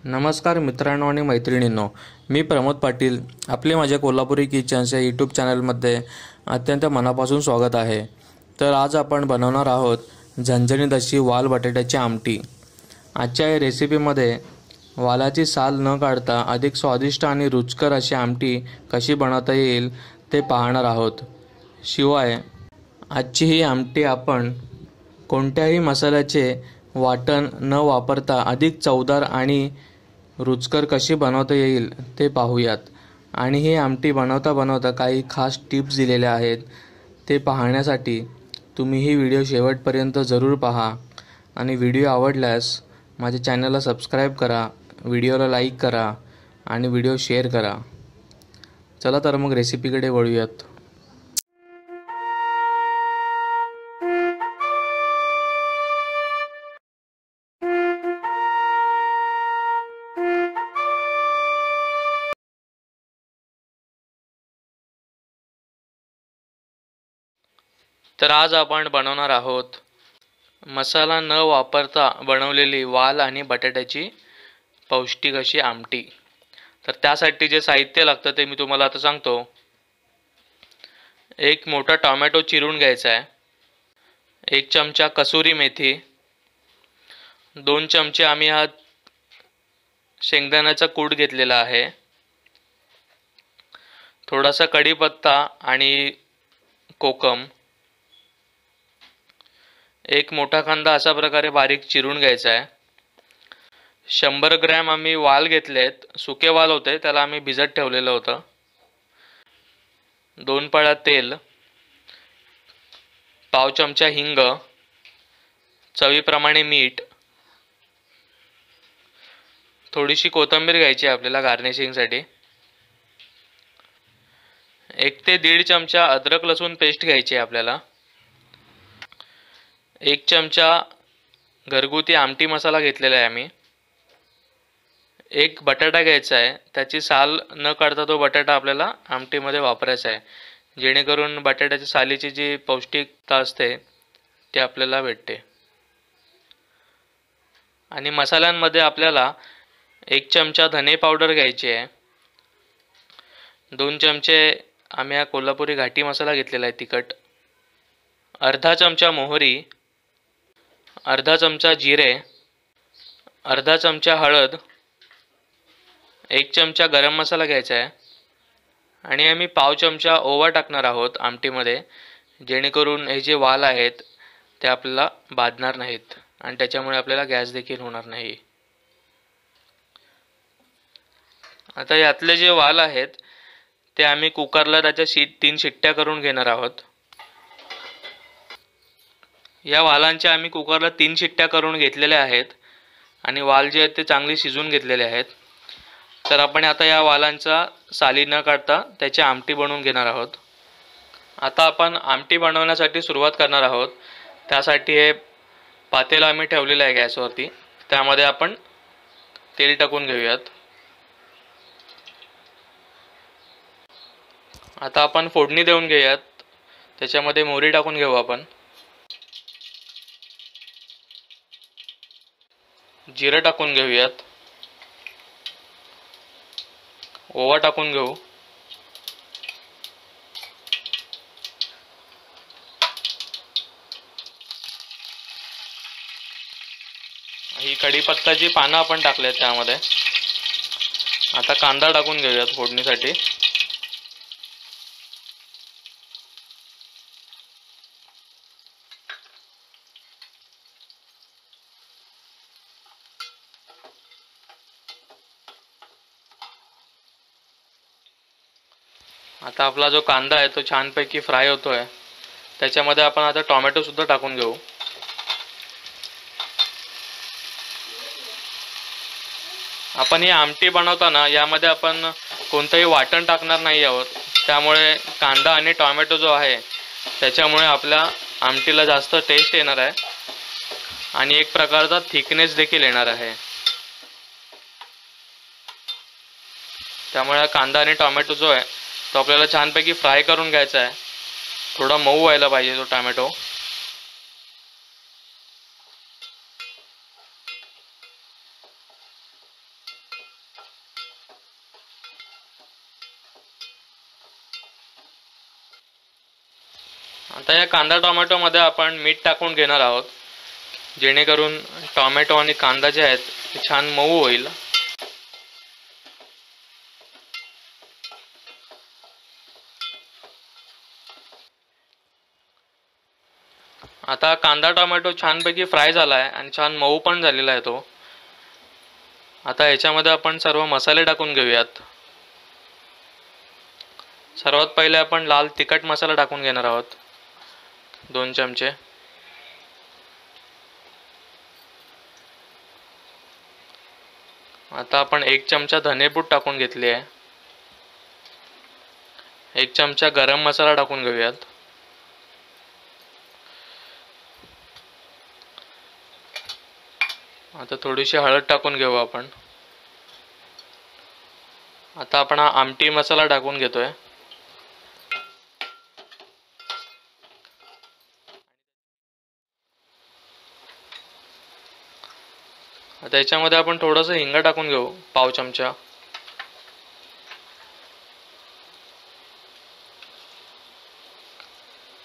नमस्कार मित्रांनो आणि मैत्रिणींनो, मी प्रमोद पाटील. आपले माझ्या कोल्हापुरी किचन्स या यूट्यूब चॅनलमध्ये अत्यंत मनापासून स्वागत आहे. तर आज आपण बनवणार आहोत झणझणीत अशी वाल बटाट्याची आमटी. आजच्या या रेसिपीमध्ये वालाची साल न काढता अधिक स्वादिष्ट आणि रुचकर अशी आमटी कशी बनवता येईल ते पाहणार आहोत. शिवाय आजची ही आमटी आपण कोणत्याही मसाल्याचे वाटण न वापरता अधिक चवदार आणि रुचकर कशी बनवता येईल ते पाहूयात. आणि ही आमटी बनवता बनवता काही खास टिप्स दिलेल्या आहेत, ते पाहण्यासाठी तुम्ही ही व्हिडिओ शेवटपर्यंत जरूर पहा. आणि व्हिडिओ आवडल्यास माझ्या चॅनलला सबस्क्राईब करा, व्हिडिओला लाईक करा आणि व्हिडिओ शेअर करा. चला तर मग रेसिपीकडे वळूयात. तर आज आपण बनवणार आहोत मसाला न वापरता बनवलेली वाल आणि बटाट्याची पौष्टिक अशी आमटी. तर त्यासाठी जे साहित्य लागतं ते मी तुम्हाला आता सांगतो. एक मोठा टोमॅटो चिरून घ्यायचा आहे, 1 चमचा कसुरी मेथी, 2 चमचे आम्ही हा शेंगदाण्याचा कूट घेतलेला आहे, थोडासा कढीपत्ता आणि कोकम, एक मोठा कांदा अशा प्रकारे बारीक चिरून घ्यायचा आहे. 100 ग्रॅम आम्ही वाल घेतलेत, सुके वाल होते, त्याला आम्ही भिजत ठेवलेलं होतं. 2 पळ्या तेल, पाव चमचा हिंग, चवीप्रमाणे मीठ, थोडीशी कोथिंबीर घ्यायची आपल्याला गार्निशिंगसाठी, 1 ते 1.5 चमचा अद्रक लसूण पेस्ट घ्यायची आपल्याला, 1 चमचा घरगुती आमटी मसाला घेतलेला आहे आम्ही, 1 बटाटा घ्यायचा आहे, त्याची साल न काढता तो बटाटा आपल्याला आमटीमध्ये वापरायचा आहे, जेणेकरून बटाट्याच्या सालीची जी पौष्टिकता असते ती आपल्याला भेटते. आणि मसाल्यांमध्ये आपल्याला 1 चमचा धने पावडर घ्यायची आहे, 2 चमचे आम्ही हा कोल्हापुरी घाटी मसाला घेतलेला आहे तिखट, अर्धा चमचा मोहरी, अर्धा चमचा जिरे, अर्धा चमचा हळद, 1 चमचा गरम मसाला घ्यायचा आहे. आणि आम्ही पाव चमचा ओवा टाकणार आहोत आमटीमध्ये, जेणेकरून हे जे वाल आहेत ते आपल्याला बाधणार नाहीत आणि त्याच्यामुळे आपल्याला गॅस देखील होणार नाही. आता यातले जे वाल आहेत ते आम्ही कुकरला त्याच्या 3 शिट्ट्या करून घेणार आहोत. या वालांच्या आम्ही कुकरला 3 शिट्ट्या करून घेतलेल्या आहेत आणि वाल जे आहेत ते चांगले शिजून घेतलेले आहेत. तर आपण आता या वालांचा साली न काढता त्याची आमटी बनवून घेणार आहोत. आता आपण आमटी बनवण्यासाठी सुरुवात करणार आहोत. त्यासाठी हे पातेलं आम्ही ठेवलेलं आहे गॅसवरती, त्यामध्ये आपण तेल टाकून घेऊयात. आता आपण फोडणी देऊन घेऊयात. त्याच्यामध्ये मोहरी टाकून घेऊ आपण, जिरं टाकून घेऊयात, ओवा टाकून घेऊ, ही कढीपत्ताची पानं आपण टाकलेत त्यामध्ये. आता कांदा टाकून घेऊयात फोडणीसाठी. आता आपला जो कांदा आहे तो छानपैकी फ्राय होतोय. त्याच्यामध्ये आपण आता टोमॅटो सुद्धा टाकून घेऊ. आपण ही आमटी बनवताना यामध्ये आपण कोणतंही वाटण टाकणार नाही आहोत, त्यामुळे कांदा आणि टोमॅटो जो आहे त्याच्यामुळे आपल्या आमटीला जास्त टेस्ट येणार आहे आणि एक प्रकारचा थिकनेस देखील येणार आहे. त्यामुळे कांदा आणि टोमॅटो जो आहे तो आपल्याला छानपैकी फ्राय करून घ्यायचा आहे. थोडा मऊ व्हायला पाहिजे तो टोमॅटो. आता या कांदा टोमॅटोमध्ये आपण मीठ टाकून घेणार आहोत, जेणेकरून टोमॅटो आणि कांदा जे आहेत ते छान मऊ होईल. आता कांदा टोमॅटो छानपैकी फ्राय झाला आहे आणि छान मऊ पण झालेला आहे तो. आता याच्यामध्ये आपण सर्व मसाले टाकून घेऊयात. सर्वात पहिले आपण लाल तिखट मसाला टाकून घेणार आहोत, 2 चमचे. आता आपण 1 चमचा धनेपूड टाकून घेतली आहे. 1 चमचा गरम मसाला टाकून घेऊयात. आता थोडीशी हळद टाकून घेऊ आपण. आता आपण हा आमटी मसाला टाकून घेतोय. आता याच्यामध्ये आपण थोडंसं हिंग टाकून घेऊ, पाव चमचा.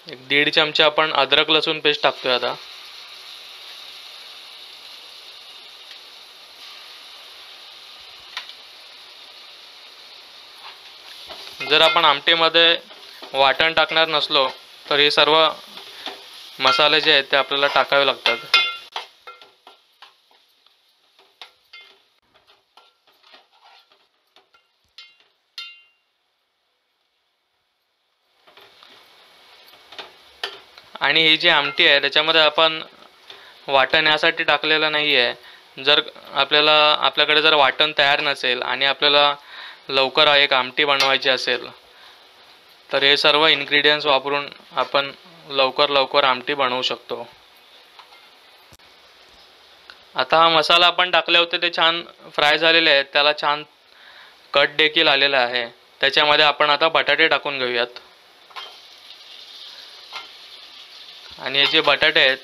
एक 1.5 चमचा आपण अद्रक लसूण पेस्ट टाकतोय आता. जर आपण आमटीमध्ये वाटण टाकणार नसलो तर हे सर्व मसाले जे आहेत ते आपल्याला टाकावे लागतात. आणि ही जी आमटी आहे त्याच्यामध्ये आपण वाटण यासाठी टाकलेलं नाही आहे. जर आपल्याकडे जर वाटण तयार नसेल आणि आपल्याला लवकर एक आमटी बनवायची असेल तर हे सर्व इन्ग्रेडियंट्स वापरून आपण लवकर आमटी बनवू शकतो. आता हा मसाला आपण टाकले होते ते छान फ्राय झालेले आहेत, त्याला छान कट देखील आलेला आहे. त्याच्यामध्ये आपण आता बटाटे टाकून घेऊयात. आणि हे जे बटाटे आहेत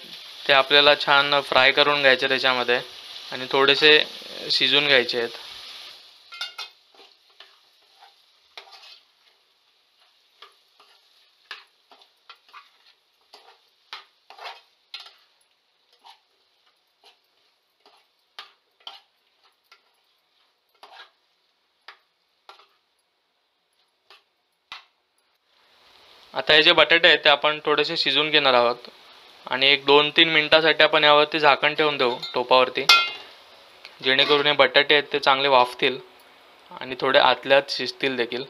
ते आपल्याला छान फ्राय करून घ्यायचे त्याच्यामध्ये आणि थोडेसे शिजून घ्यायचे आहेत. आता हे जे बटाटे आहेत ते आपण थोडेसे शिजून घेणार आहोत आणि एक 2-3 मिनिटासाठी आपण यावरती झाकण ठेवून देऊ टोपावरती, जेणेकरून हे बटाटे आहेत ते चांगले वाफतील आणि थोडे आतल्यात शिजतील देखील.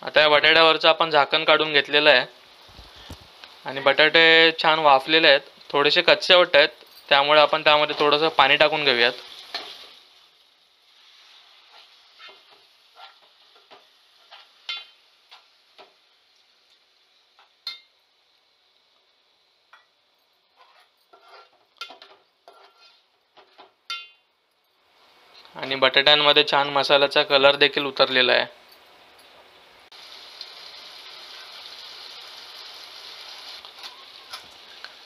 आता या बटाट्यावरचं आपण झाकण काढून घेतलेलं आहे आणि बटाटे छान वाफलेले आहेत. थोडेसे कच्चे वाटत आहेत, त्यामुळे आपण त्यामध्ये थोडंसं पाणी टाकून घेऊयात. आणि बटाट्यांमध्ये छान मसाल्याचा कलर देखील उतरलेला आहे.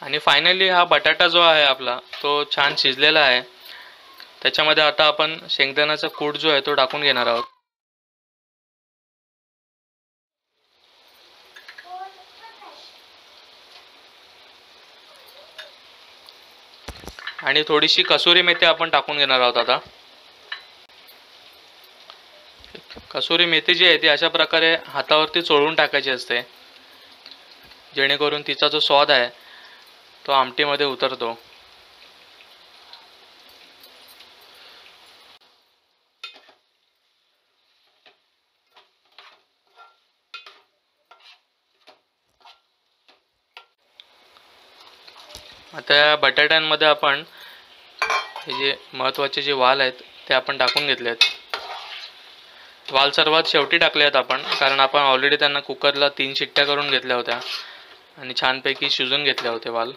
आणि फायनली हा बटाटा जो आहे आपला तो छान शिजलेला आहे. त्याच्यामध्ये आता आपण शेंगदाण्याचा कूट जो आहे तो टाकून घेणार आहोत. आणि थोडीशी कसुरी मेथी आपण टाकून घेणार आहोत. आता कसुरी मेथी जी आहे ती अशा प्रकारे हातावरती चोळून टाकायची असते, जेणेकरून तिचा जो स्वाद आहे तो आमटीमध्ये उतरतो. आता या बटाट्यांमध्ये आपण हे जे महत्त्वाचे जे वाल आहेत ते आपण टाकून घेतले आहेत. वाल सर्वात शेवटी टाकले आहेत आपण, कारण आपण ऑलरेडी त्यांना कुकरला 3 शिट्ट्या करून घेतल्या होत्या आणि छानपैकी शिजून घेतले होते वाल.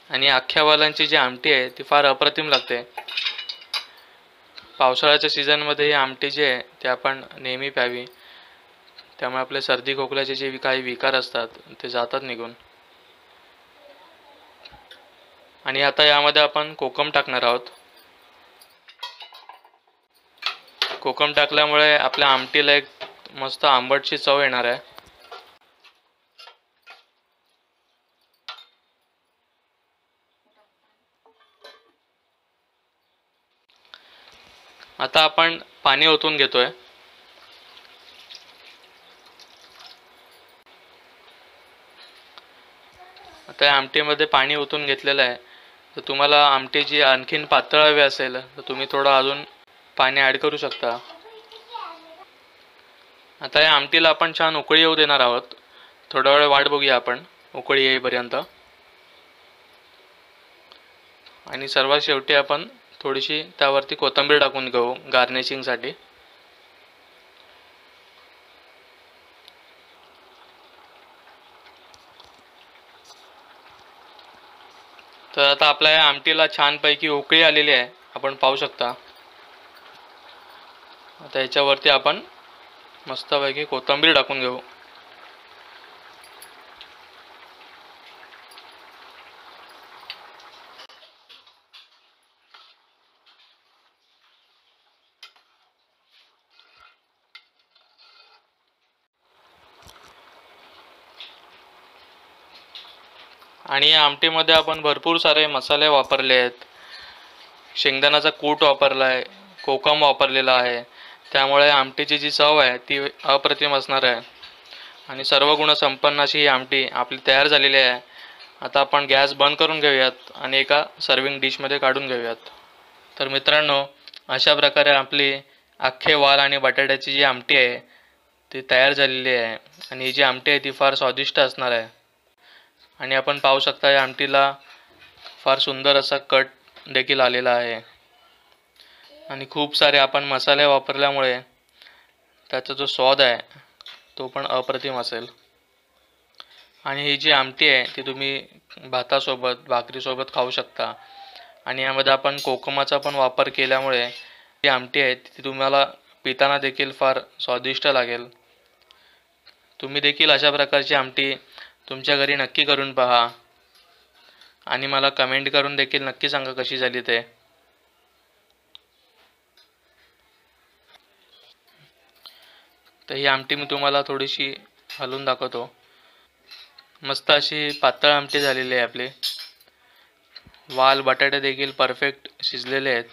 आणि अख्ख्या वालांची जी आमटी आहे ती फार अप्रतिम लागते. पावसाळ्याच्या सीझनमध्ये ही आमटी जी आहे ती आपण नेहमी प्यावी, त्यामुळे आपले सर्दी खोकल्याचे जे काही विकार असतात ते जातात निघून. आणि आता यामध्ये आपण कोकम टाकणार आहोत। कोकम टाकल्यामुळे आपल्या आमटीला एक मस्त आंबटची चव येणार आहे। आता आपण पाणी ओतून घेतोय। आता या आमटीमध्ये पाणी ओतून घेतलेलं आहे। तर तुम्हाला आमटीची आणखीन पातळ हवी असेल तर तुम्ही थोडं अजून पाणी ॲड करू शकता। आता या आमटीला आपण छान उकळी येऊ देणार आहोत। थोडा वेळ वाट बघूया आपण उकळी येईपर्यंत। आणि सर्वात शेवटी आपण थोडीशी त्यावरती कोथिंबीर टाकून घेऊ गार्निशिंगसाठी। तर आता आपल्या या आमटीला छानपैकी उकळी आलेली आहे, आपण पाहू शकता। आता याच्यावरती आपण मस्तपैकी कोथिंबीर टाकून घेऊ। आणि या आमटीमध्ये आपण भरपूर सारे मसाले वापरले आहेत। शेंगदाण्याचा कूट वापरला आहे, कोकम वापरलेला आहे, त्यामुळे आमटीची जी चव आहे ती अप्रतिम असणार आहे। आणि सर्व गुणसंपन्न अशी ही आमटी आपली तयार झालेली आहे। आता आपण गॅस बंद करून घेऊयात आणि एका सर्विंग डिशमध्ये काढून घेऊयात। तर मित्रांनो, अशा प्रकारे आपली अख्खे वाल आणि बटाट्याची जी आमटी आहे ती तयार झालेली आहे। आणि ही जी आमटी आहे ती फार स्वादिष्ट असणार आहे। आणि आपण पाहू शकता या आमटीला फार सुंदर असा कट देखील आलेला आहे। आणि खूप सारे आपण मसाले वापरल्यामुळे त्याचा जो स्वाद आहे तो पण अप्रतिम असेल। आणि ही जी आमटी आहे ती तुम्ही भातासोबत भाकरीसोबत खाऊ शकता। आणि यामध्ये आपण कोकमाचा पण वापर केल्यामुळे जी आमटी आहे ती तुम्हाला पिताना देखील फार स्वादिष्ट लागेल। तुम्ही देखील अशा प्रकारची आमटी तुमच्या घरी नक्की करून पहा आणि मला कमेंट करून देखील नक्की सांगा कशी झाली ते। तर ही आमटी मी तुम्हाला थोडीशी हलवून दाखवतो। मस्त अशी पातळ आमटी झालेली आहे आपली। वाल बटाटे देखील परफेक्ट शिजलेले आहेत।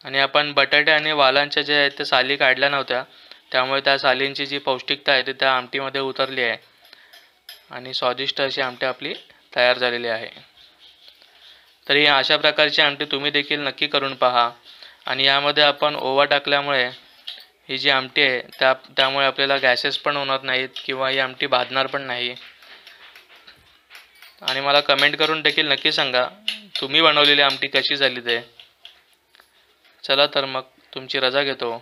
आणि आपण बटाटे आणि वालांच्या जे आहेत ते साली काढल्या नव्हत्या, त्यामुळे त्या सालींची जी पौष्टिकता आहे ती त्या आमटीमध्ये उतरली आहे। आणि स्वादिष्ट अशी आमटी आपली तयार झालेली आहे। तर ही अशा प्रकारची आमटी तुम्ही देखील नक्की करून पहा। आणि यामध्ये आपण ओवा टाकल्यामुळे ही जी आमटी आहे त्यामुळे आपल्याला गॅसेस पण होणार नाहीत किंवा ही आमटी भाजणार पण नाही। आणि मला कमेंट करून देखील नक्की सांगा तुम्ही बनवलेली आमटी कशी झाली ते। चला तर मग तुमची रजा घेतो।